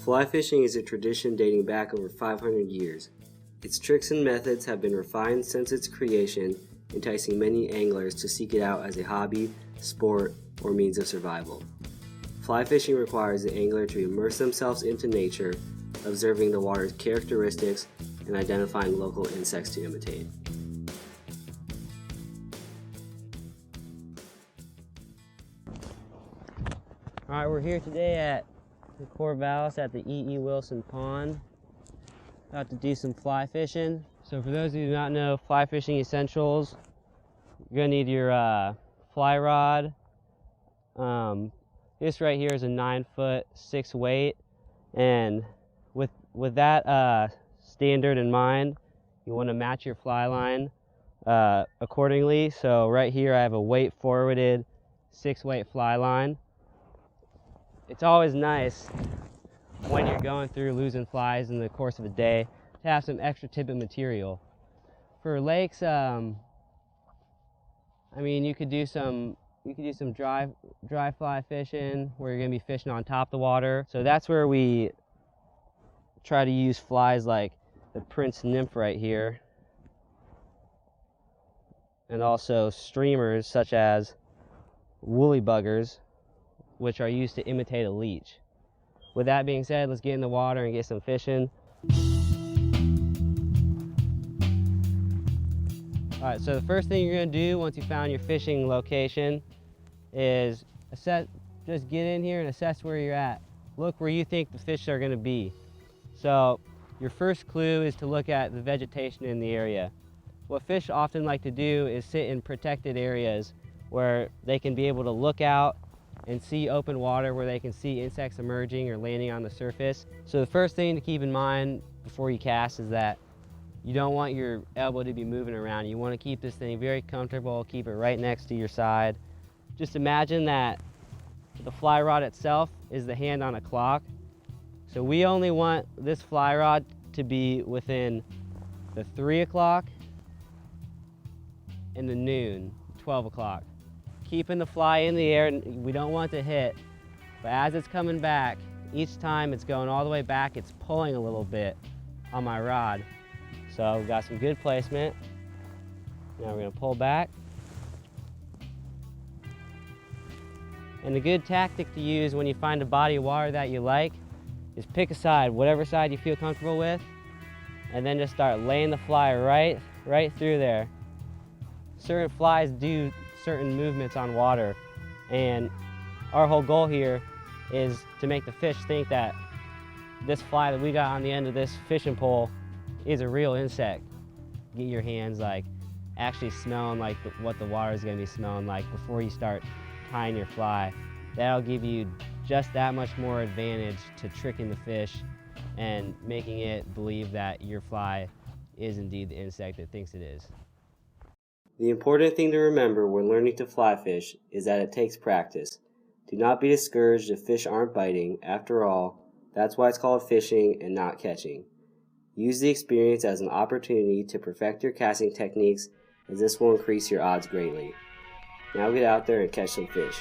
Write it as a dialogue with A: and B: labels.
A: Fly fishing is a tradition dating back over 500 years. Its tricks and methods have been refined since its creation, enticing many anglers to seek it out as a hobby, sport, or means of survival. Fly fishing requires the angler to immerse themselves into nature, observing the water's characteristics and identifying local insects to imitate.
B: Alright, we're here today at the Corvallis at the E.E. Wilson Pond. About to do some fly fishing. So for those who do not know fly fishing essentials, you're going to need your fly rod. This right here is a 9-foot 6 weight, and with that standard in mind, you want to match your fly line accordingly. So right here I have a weight forwarded 6 weight fly line. It's always nice when you're going through losing flies in the course of a day to have some extra tippet material. For lakes, I mean, you could do some dry fly fishing where you're going to be fishing on top of the water. So that's where we try to use flies like the Prince Nymph right here, and also streamers such as woolly buggers, which are used to imitate a leech. With that being said, let's get in the water and get some fishing. Alright, so the first thing you're going to do once you found your fishing location is just get in here and assess where you're at. Look where you think the fish are going to be. So your first clue is to look at the vegetation in the area. What fish often like to do is sit in protected areas where they can be able to look out and see open water, where they can see insects emerging or landing on the surface. So the first thing to keep in mind before you cast is that you don't want your elbow to be moving around. You want to keep this thing very comfortable, keep it right next to your side. Just imagine that the fly rod itself is the hand on a clock. So we only want this fly rod to be within the 3 o'clock and the noon, 12 o'clock. Keeping the fly in the air, we don't want to hit, but as it's coming back, each time it's going all the way back, it's pulling a little bit on my rod. So we've got some good placement. Now we're going to pull back. And a good tactic to use when you find a body of water that you like is pick a side, whatever side you feel comfortable with, and then just start laying the fly right through there. Certain flies do certain movements on water, and our whole goal here is to make the fish think that this fly that we got on the end of this fishing pole is a real insect. Get your hands like actually smelling like what the water is going to be smelling like before you start tying your fly. That'll give you just that much more advantage to tricking the fish and making it believe that your fly is indeed the insect it thinks it is.
A: The important thing to remember when learning to fly fish is that it takes practice. Do not be discouraged if fish aren't biting. After all, that's why it's called fishing and not catching. Use the experience as an opportunity to perfect your casting techniques, as this will increase your odds greatly. Now get out there and catch some fish.